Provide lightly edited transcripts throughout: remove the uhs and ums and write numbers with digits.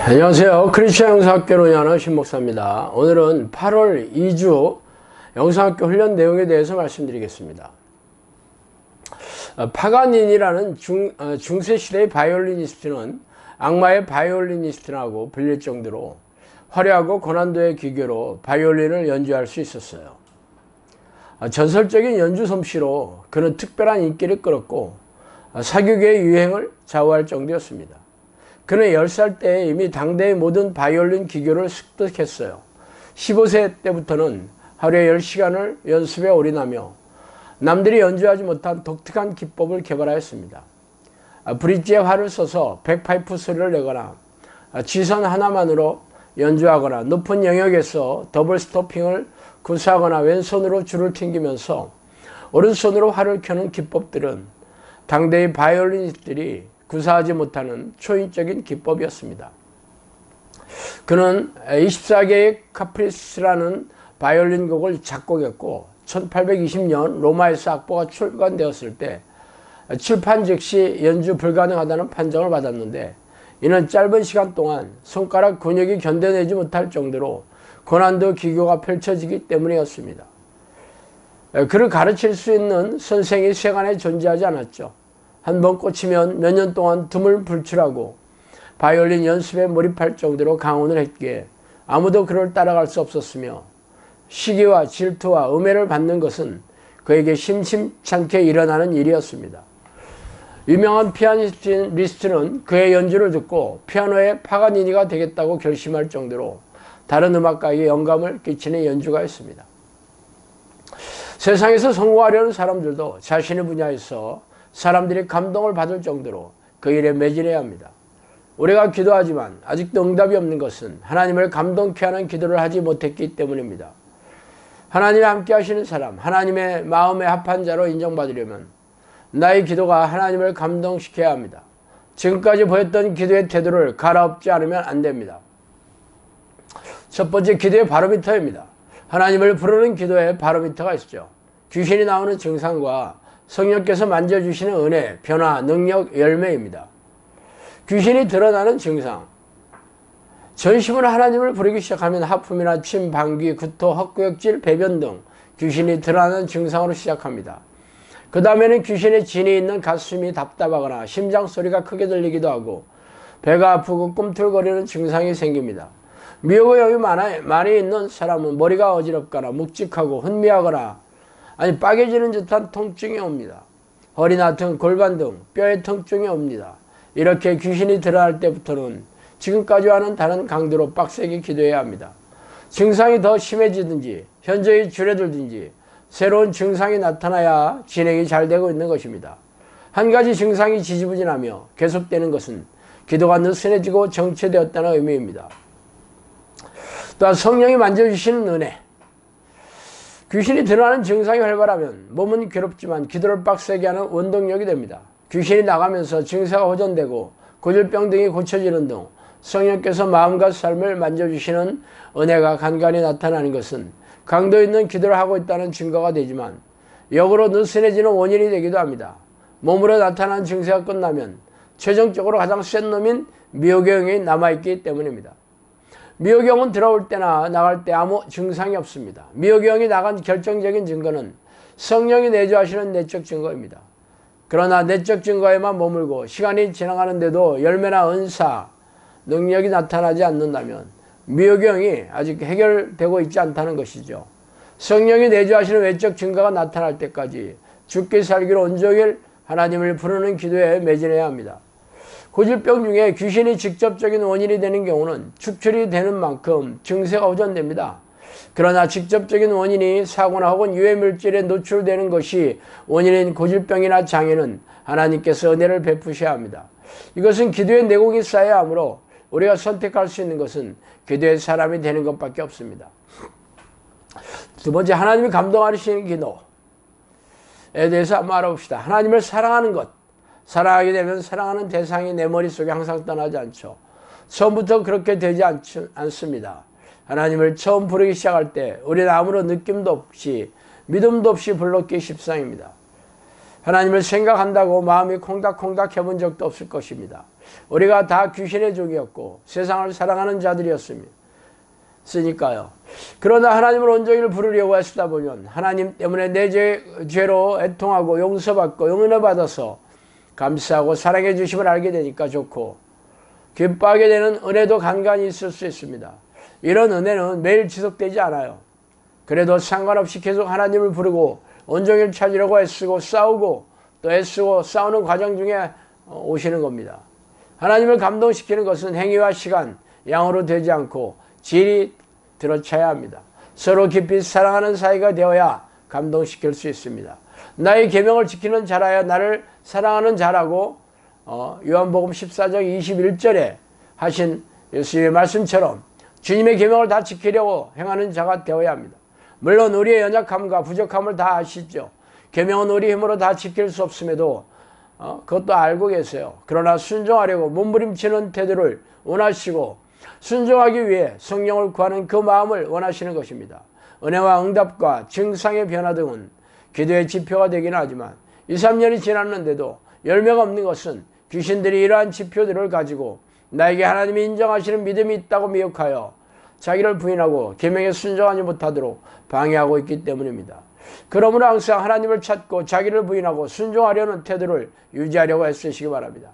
안녕하세요. 크리스천 영상학교로 운영하는 신목사입니다. 오늘은 8월 2주 영상학교 훈련 내용에 대해서 말씀드리겠습니다. 파가니니라는 중세시대의 바이올리니스트는 악마의 바이올리니스트라고 불릴 정도로 화려하고 고난도의 기교로 바이올린을 연주할 수 있었어요. 전설적인 연주 솜씨로 그는 특별한 인기를 끌었고 사교계의 유행을 좌우할 정도였습니다. 그는 10살 때 이미 당대의 모든 바이올린 기교를 습득했어요. 15세 때부터는 하루에 10시간을 연습에 올인하며 남들이 연주하지 못한 독특한 기법을 개발하였습니다. 브릿지에 활을 써서 백파이프 소리를 내거나 지선 하나만으로 연주하거나 높은 영역에서 더블 스토핑을 구사하거나 왼손으로 줄을 튕기면서 오른손으로 활을 켜는 기법들은 당대의 바이올리니스트들이 구사하지 못하는 초인적인 기법이었습니다. 그는 24개의 카프리스라는 바이올린 곡을 작곡했고 1820년 로마에서 악보가 출간되었을 때 출판 즉시 연주 불가능하다는 판정을 받았는데 이는 짧은 시간 동안 손가락 근육이 견뎌내지 못할 정도로 고난도 기교가 펼쳐지기 때문이었습니다. 그를 가르칠 수 있는 선생이 세간에 존재하지 않았죠. 한번 꽂히면 몇 년 동안 드물불출하고 바이올린 연습에 몰입할 정도로 강원을 했기에 아무도 그를 따라갈 수 없었으며 시기와 질투와 음해를 받는 것은 그에게 심심찮게 일어나는 일이었습니다. 유명한 피아니스트는 그의 연주를 듣고 피아노의 파가니니가 되겠다고 결심할 정도로 다른 음악가에게 영감을 끼치는 연주가였습니다. 세상에서 성공하려는 사람들도 자신의 분야에서 사람들이 감동을 받을 정도로 그 일에 매진해야 합니다. 우리가 기도하지만 아직도 응답이 없는 것은 하나님을 감동케 하는 기도를 하지 못했기 때문입니다. 하나님이 함께 하시는 사람, 하나님의 마음에 합한 자로 인정받으려면 나의 기도가 하나님을 감동시켜야 합니다. 지금까지 보였던 기도의 태도를 갈아엎지 않으면 안 됩니다. 첫 번째, 기도의 바로미터입니다. 하나님을 부르는 기도에 바로미터가 있죠. 귀신이 나오는 증상과 성령께서 만져주시는 은혜, 변화, 능력, 열매입니다. 귀신이 드러나는 증상. 전심으로 하나님을 부르기 시작하면 하품이나 침, 방귀, 구토, 헛구역질, 배변 등 귀신이 드러나는 증상으로 시작합니다. 그 다음에는 귀신의 진이 있는 가슴이 답답하거나 심장 소리가 크게 들리기도 하고 배가 아프고 꿈틀거리는 증상이 생깁니다. 미혹의 영이 많이 있는 사람은 머리가 어지럽거나 묵직하고 혼미하거나 아니 빠개지는 듯한 통증이 옵니다. 허리나 등, 골반 등 뼈의 통증이 옵니다. 이렇게 귀신이 드러날 때부터는 지금까지와는 다른 강도로 빡세게 기도해야 합니다. 증상이 더 심해지든지 현저히 줄어들든지 새로운 증상이 나타나야 진행이 잘 되고 있는 것입니다. 한 가지 증상이 지지부진하며 계속되는 것은 기도가 느슨해지고 정체되었다는 의미입니다. 또한 성령이 만져주시는 은혜. 귀신이 드러나는 증상이 활발하면 몸은 괴롭지만 기도를 빡세게 하는 원동력이 됩니다. 귀신이 나가면서 증세가 호전되고 고질병 등이 고쳐지는 등 성령께서 마음과 삶을 만져주시는 은혜가 간간히 나타나는 것은 강도 있는 기도를 하고 있다는 증거가 되지만 역으로 느슨해지는 원인이 되기도 합니다. 몸으로 나타나는 증세가 끝나면 최종적으로 가장 센 놈인 미혹의 영이 남아있기 때문입니다. 미혹의 영은 들어올 때나 나갈 때 아무 증상이 없습니다. 미혹의 영이 나간 결정적인 증거는 성령이 내주하시는 내적 증거입니다. 그러나 내적 증거에만 머물고 시간이 지나가는데도 열매나 은사, 능력이 나타나지 않는다면 미혹의 영이 아직 해결되고 있지 않다는 것이죠. 성령이 내주하시는 외적 증거가 나타날 때까지 죽기 살기로 온종일 하나님을 부르는 기도에 매진해야 합니다. 고질병 중에 귀신이 직접적인 원인이 되는 경우는 축출이 되는 만큼 증세가 호전됩니다. 그러나 직접적인 원인이 사고나 혹은 유해물질에 노출되는 것이 원인인 고질병이나 장애는 하나님께서 은혜를 베푸셔야 합니다. 이것은 기도의 내공이 쌓여야 하므로 우리가 선택할 수 있는 것은 기도의 사람이 되는 것밖에 없습니다. 두 번째, 하나님이 감동하시는 기도에 대해서 한번 알아봅시다. 하나님을 사랑하는 것. 사랑하게 되면 사랑하는 대상이 내 머릿속에 항상 떠나지 않죠. 처음부터 그렇게 되지 않습니다. 하나님을 처음 부르기 시작할 때 우리는 아무런 느낌도 없이 믿음도 없이 불렀기 십상입니다. 하나님을 생각한다고 마음이 콩닥콩닥 해본 적도 없을 것입니다. 우리가 다 귀신의 종이었고 세상을 사랑하는 자들이었으니까요. 그러나 하나님을 온전히 부르려고 애쓰다 보면 하나님 때문에 내 죄로 애통하고 용서받고 응원을 받아서 감사하고 사랑해 주심을 알게 되니까 좋고, 기뻐하게 되는 은혜도 간간히 있을 수 있습니다. 이런 은혜는 매일 지속되지 않아요. 그래도 상관없이 계속 하나님을 부르고 온종일 찾으려고 애쓰고 싸우고 또 애쓰고 싸우는 과정 중에 오시는 겁니다. 하나님을 감동시키는 것은 행위와 시간, 양으로 되지 않고 질이 들어차야 합니다. 서로 깊이 사랑하는 사이가 되어야 감동시킬 수 있습니다. 나의 계명을 지키는 자라야 나를 사랑하는 자라고 요한복음 14장 21절에 하신 예수님의 말씀처럼 주님의 계명을 다 지키려고 행하는 자가 되어야 합니다. 물론 우리의 연약함과 부족함을 다 아시죠. 계명은 우리 힘으로 다 지킬 수 없음에도 그것도 알고 계세요. 그러나 순종하려고 몸부림치는 태도를 원하시고 순종하기 위해 성령을 구하는 그 마음을 원하시는 것입니다. 은혜와 응답과 증상의 변화 등은 기도의 지표가 되긴 하지만 2, 3년이 지났는데도 열매가 없는 것은 귀신들이 이러한 지표들을 가지고 나에게 하나님이 인정하시는 믿음이 있다고 미혹하여 자기를 부인하고 계명에 순종하지 못하도록 방해하고 있기 때문입니다. 그러므로 항상 하나님을 찾고 자기를 부인하고 순종하려는 태도를 유지하려고 애쓰시기 바랍니다.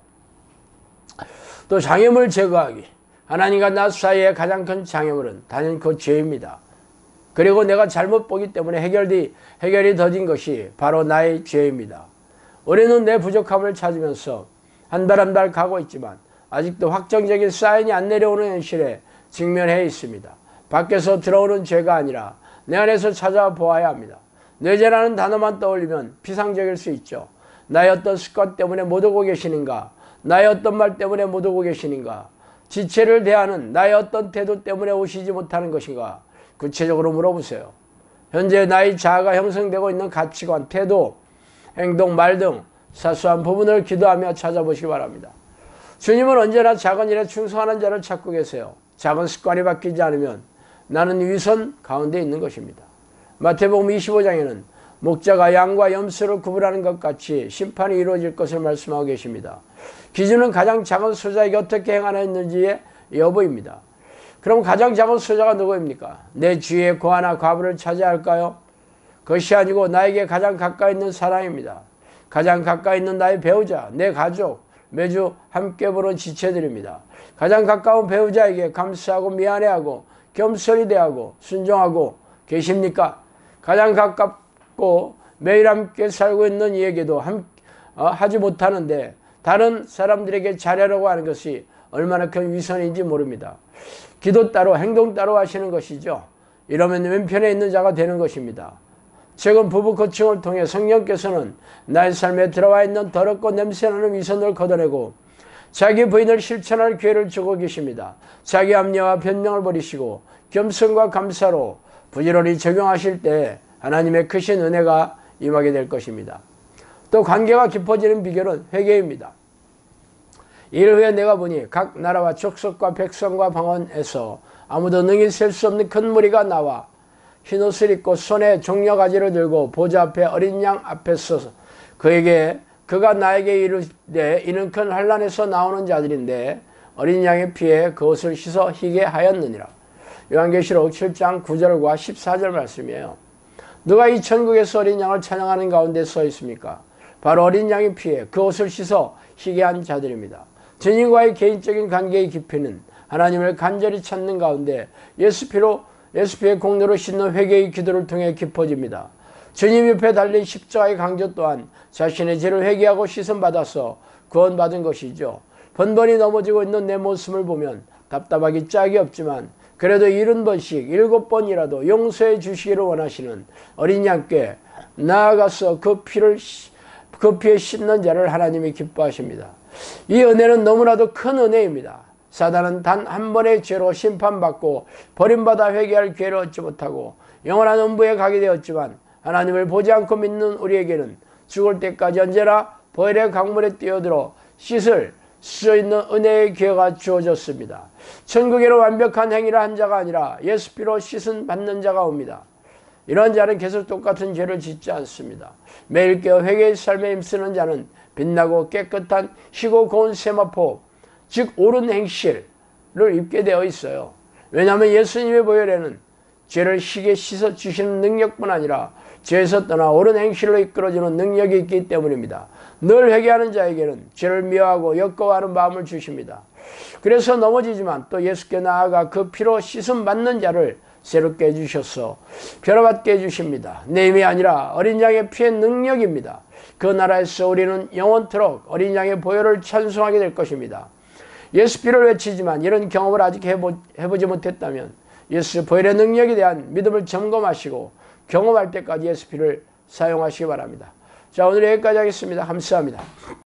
또 장애물 제거하기. 하나님과 나 사이의 가장 큰 장애물은 단연 그 죄입니다. 그리고 내가 잘못 보기 때문에 해결이 더딘 것이 바로 나의 죄입니다. 우리는 내 부족함을 찾으면서 한 달 한 달 가고 있지만 아직도 확정적인 사인이 안 내려오는 현실에 직면해 있습니다. 밖에서 들어오는 죄가 아니라 내 안에서 찾아보아야 합니다. 내 죄라는 단어만 떠올리면 비상적일 수 있죠. 나의 어떤 습관 때문에 못 오고 계시는가? 나의 어떤 말 때문에 못 오고 계시는가? 지체를 대하는 나의 어떤 태도 때문에 오시지 못하는 것인가? 구체적으로 물어보세요. 현재 나의 자아가 형성되고 있는 가치관, 태도, 행동, 말 등 사소한 부분을 기도하며 찾아보시기 바랍니다. 주님은 언제나 작은 일에 충성하는 자를 찾고 계세요. 작은 습관이 바뀌지 않으면 나는 위선 가운데 있는 것입니다. 마태복음 25장에는 목자가 양과 염소를 구분하는 것 같이 심판이 이루어질 것을 말씀하고 계십니다. 기준은 가장 작은 소자에게 어떻게 행하였는지의 여부입니다. 그럼 가장 작은 소자가 누구입니까? 내 주위의 고아나 과부를 찾아야 할까요? 그것이 아니고 나에게 가장 가까이 있는 사람입니다. 가장 가까이 있는 나의 배우자, 내 가족, 매주 함께 보는 지체들입니다. 가장 가까운 배우자에게 감사하고 미안해하고 겸손히 대하고 순종하고 계십니까? 가장 가깝고 매일 함께 살고 있는 이에게도 하지 못하는데 다른 사람들에게 잘하려고 하는 것이 얼마나 큰 위선인지 모릅니다. 기도 따로 행동 따로 하시는 것이죠. 이러면 왼편에 있는 자가 되는 것입니다. 최근 부부 코칭을 통해 성령께서는 나의 삶에 들어와 있는 더럽고 냄새나는 위선을 걷어내고 자기 부인을 실천할 기회를 주고 계십니다. 자기 합리화와 변명을 버리시고 겸손과 감사로 부지런히 적용하실 때 하나님의 크신 은혜가 임하게 될 것입니다. 또 관계가 깊어지는 비결은 회개입니다. 이를 후에 내가 보니 각 나라와 족속과 백성과 방언에서 아무도 능히 셀 수 없는 큰 무리가 나와 흰옷을 입고 손에 종려가지를 들고 보좌 앞에 어린 양 앞에 서서 그가 나에게 이르되 이는 큰 환난에서 나오는 자들인데 어린 양의 피에 그 옷을 씻어 희게 하였느니라. 요한계시록 7장 9절과 14절 말씀이에요. 누가 이 천국에서 어린 양을 찬양하는 가운데 서 있습니까? 바로 어린 양의 피에 그 옷을 씻어 희게 한 자들입니다. 주님과의 개인적인 관계의 깊이는 하나님을 간절히 찾는 가운데 예수피의 공로로 씻는 회개의 기도를 통해 깊어집니다. 주님 옆에 달린 십자가의 강조 또한 자신의 죄를 회개하고 씻음받아서 구원받은 것이죠. 번번이 넘어지고 있는 내 모습을 보면 답답하기 짝이 없지만 그래도 70번씩 7번이라도 용서해 주시기를 원하시는 어린 양께 나아가서 그 피에 씻는 자를 하나님이 기뻐하십니다. 이 은혜는 너무나도 큰 은혜입니다. 사단은 단 한 번의 죄로 심판받고 버림받아 회개할 기회를 얻지 못하고 영원한 음부에 가게 되었지만 하나님을 보지 않고 믿는 우리에게는 죽을 때까지 언제나 보혈의 강물에 뛰어들어 씻을 수 있는 은혜의 기회가 주어졌습니다. 천국에는 완벽한 행위를 한 자가 아니라 예수피로 씻은 받는 자가 옵니다. 이런 자는 계속 똑같은 죄를 짓지 않습니다. 매일 깨어 회개의 삶에 힘쓰는 자는 빛나고 깨끗한 희고 고운 세마포 즉 옳은 행실을 입게 되어 있어요. 왜냐하면 예수님의 보혈에는 죄를 희게 씻어 주시는 능력뿐 아니라 죄에서 떠나 옳은 행실로 이끌어주는 능력이 있기 때문입니다. 늘 회개하는 자에게는 죄를 미워하고 역거하는 마음을 주십니다. 그래서 넘어지지만 또 예수께 나아가 그 피로 씻음 받는 자를 새롭게 해주셔서 변화받게 해주십니다. 내 힘이 아니라 어린 양의 피의 능력입니다. 그 나라에서 우리는 영원토록 어린 양의 보혈을 찬송하게 될 것입니다. 예수 피를 외치지만 이런 경험을 아직 해보지 못했다면 예수 보혈의 능력에 대한 믿음을 점검하시고 경험할 때까지 예수 피를 사용하시기 바랍니다. 자, 오늘 여기까지 하겠습니다. 감사합니다.